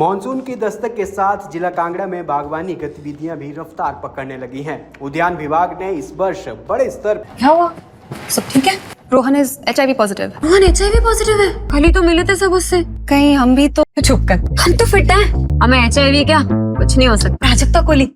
Monsoon की दस्तक के साथ जिला कांगड़ा में बागवानी गतिविधियां भी रफ्तार पकड़ने लगी हैं। उद्यान विभाग ने इस वर्ष बड़े स्तर क्या हुआ? सब ठीक है? Rohan is HIV positive. Rohan HIV positive है? कल ही तो मिले थे सब उससे। कहीं हम भी तो चुप कर, हम तो फिट हैं। हमें HIV क्या कुछ नहीं हो सकता। Prajakta Kohli.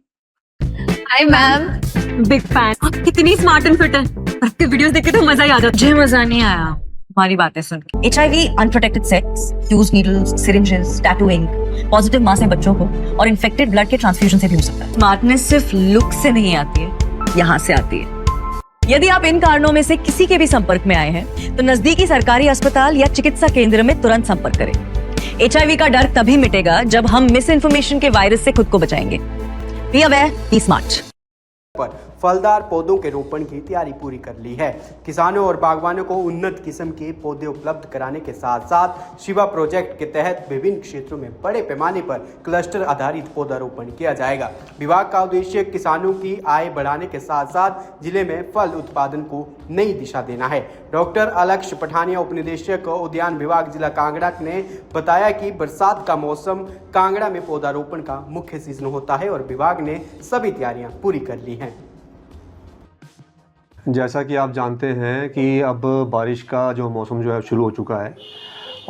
Hi ma'am. Big fan. आप कितनी स्मार्ट एंड फिट हैं। आपके वीडियोस देख के तो मजा ही आ जाता। मुझे मजा नहीं आया हमारी बातें सुन के। HIV, unprotected sex, use needles, syringes, tattooing, positive मां से बच्चों को और इन्फेक्टेड ब्लड के ट्रांसफ्यूजन से भी हो सकता है। स्मार्टनेस सिर्फ लुक से नहीं आती है, यहाँ से आती है। यदि आप इन कारणों में से किसी के भी संपर्क में आए हैं तो नजदीकी सरकारी अस्पताल या चिकित्सा केंद्र में तुरंत संपर्क करें। HIV का डर तभी मिटेगा जब हम मिस इन्फॉर्मेशन के वायरस से खुद को बचाएंगे। Be aware, be smart. पर फलदार पौधों के रोपण की तैयारी पूरी कर ली है। किसानों और बागवानों को उन्नत किस्म के पौधे उपलब्ध कराने के साथ साथ शिवा प्रोजेक्ट के तहत विभिन्न क्षेत्रों में बड़े पैमाने पर क्लस्टर आधारित पौधारोपण किया जाएगा। विभाग का उद्देश्य किसानों की आय बढ़ाने के साथ साथ जिले में फल उत्पादन को नई दिशा देना है। डॉक्टर अलक्ष पठानिया, उपनिदेशक उद्यान विभाग जिला कांगड़ा ने बताया कि बरसात का मौसम कांगड़ा में पौधारोपण का मुख्य सीजन होता है और विभाग ने सभी तैयारियां पूरी कर ली हैं। जैसा कि आप जानते हैं कि अब बारिश का जो मौसम जो है शुरू हो चुका है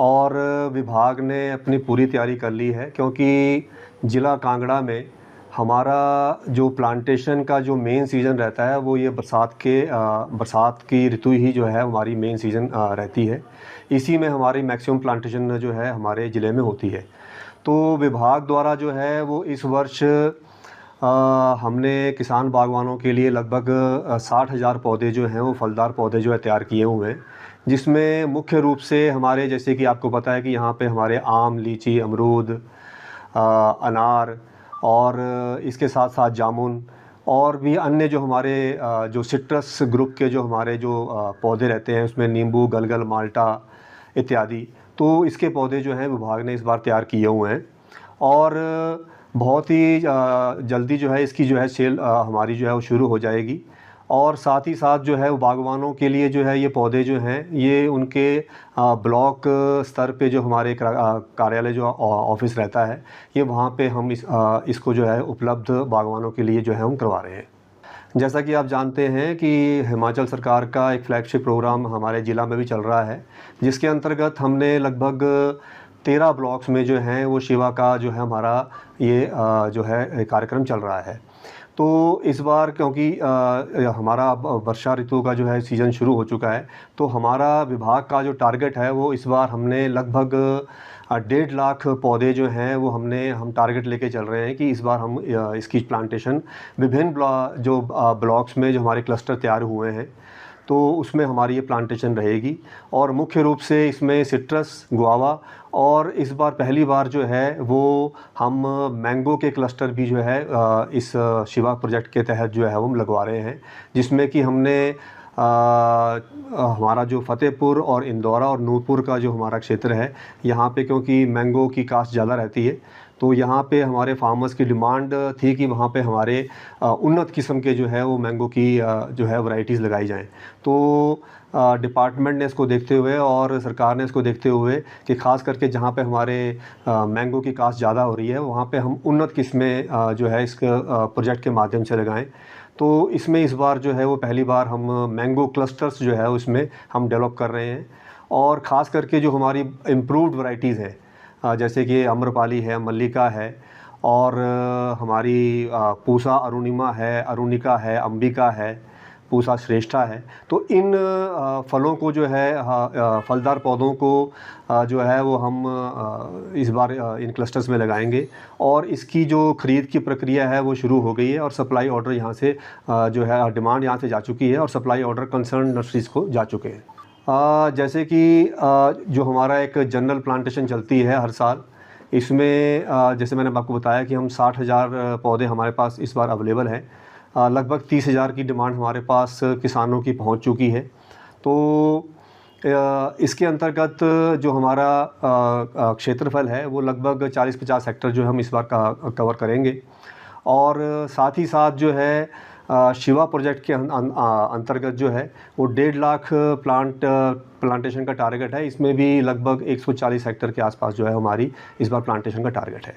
और विभाग ने अपनी पूरी तैयारी कर ली है, क्योंकि ज़िला कांगड़ा में हमारा जो प्लांटेशन का जो मेन सीज़न रहता है वो ये बरसात की ऋतु ही जो है हमारी मेन सीज़न रहती है। इसी में हमारी मैक्सिमम प्लांटेशन जो है हमारे ज़िले में होती है। तो विभाग द्वारा जो है वो इस वर्ष हमने किसान बागवानों के लिए लगभग 60,000 पौधे जो हैं वो फलदार पौधे जो है तैयार किए हुए हैं, जिसमें मुख्य रूप से हमारे, जैसे कि आपको पता है कि यहाँ पे हमारे आम, लीची, अमरूद, अनार और इसके साथ साथ जामुन और भी अन्य जो हमारे जो सिट्रस ग्रुप के जो हमारे जो पौधे रहते हैं उसमें नींबू, गलगल, माल्टा इत्यादि, तो इसके पौधे जो हैं विभाग ने इस बार तैयार किए हुए हैं और बहुत ही जल्दी जो है इसकी जो है सेल हमारी जो है वो शुरू हो जाएगी। और साथ ही साथ जो है बागवानों के लिए जो है ये पौधे जो हैं ये उनके ब्लॉक स्तर पे जो हमारे कार्यालय जो ऑफिस रहता है ये वहाँ पे हम इसको जो है उपलब्ध बागवानों के लिए जो है हम करवा रहे हैं। जैसा कि आप जानते हैं कि हिमाचल सरकार का एक फ्लैगशिप प्रोग्राम हमारे ज़िला में भी चल रहा है, जिसके अंतर्गत हमने लगभग 13 ब्लॉक्स में जो हैं वो शिवा का जो है हमारा ये जो है कार्यक्रम चल रहा है। तो इस बार क्योंकि हमारा वर्षा ऋतु का जो है सीज़न शुरू हो चुका है, तो हमारा विभाग का जो टारगेट है वो इस बार हमने लगभग 1.5 लाख पौधे जो हैं वो हम टारगेट लेके चल रहे हैं कि इस बार हम इसकी प्लांटेशन विभिन्न ब्लॉक्स में जो हमारे क्लस्टर तैयार हुए हैं तो उसमें हमारी ये प्लांटेशन रहेगी। और मुख्य रूप से इसमें सिट्रस, गुआवा और इस बार पहली बार जो है वो हम मैंगो के क्लस्टर भी जो है इस शिवा प्रोजेक्ट के तहत जो है वो हम लगवा रहे हैं, जिसमें कि हमने हमारा जो फतेहपुर और इंदौरा और नूरपुर का जो हमारा क्षेत्र है यहाँ पे, क्योंकि मैंगो की कास्ट ज़्यादा रहती है तो यहाँ पे हमारे फार्मर्स की डिमांड थी कि वहाँ पे हमारे उन्नत किस्म के जो है वो मैंगो की जो है वैरायटीज़ लगाई जाएं। तो डिपार्टमेंट ने इसको देखते हुए और सरकार ने इसको देखते हुए कि ख़ास करके जहाँ पे हमारे मैंगो की कास्ट ज़्यादा हो रही है वहाँ पे हम उन्नत किस्में जो है इस प्रोजेक्ट के माध्यम से लगाएं। तो इसमें इस बार जो है वो पहली बार हम मैंगो क्लस्टर्स जो है उसमें हम डेवलप कर रहे हैं और ख़ास करके जो हमारी इम्प्रूव्ड वैरायटीज़ हैं जैसे कि अम्रपाली है, मल्लिका है और हमारी पूसा अरुणिमा है, अरुणिका है, अंबिका है, पूसा श्रेष्ठा है। तो इन फलों को जो है फलदार पौधों को जो है वो हम इस बार इन क्लस्टर्स में लगाएंगे और इसकी जो ख़रीद की प्रक्रिया है वो शुरू हो गई है और सप्लाई ऑर्डर यहाँ से जो है डिमांड यहाँ से जा चुकी है और सप्लाई ऑर्डर कंसर्न नर्सरीज़ को जा चुके हैं। जैसे कि जो हमारा एक जनरल प्लांटेशन चलती है हर साल, इसमें जैसे मैंने आपको बताया कि हम 60,000 पौधे हमारे पास इस बार अवेलेबल हैं। लगभग 30,000 की डिमांड हमारे पास किसानों की पहुंच चुकी है। तो इसके अंतर्गत जो हमारा क्षेत्रफल है वो लगभग 40-50 हेक्टर जो हम इस बार कवर करेंगे और साथ ही साथ जो है शिवा प्रोजेक्ट के अंतर्गत जो है वो 1.5 लाख प्लांटेशन का टारगेट है। इसमें भी लगभग 140 हेक्टेयर के आसपास जो है हमारी इस बार प्लांटेशन का टारगेट है।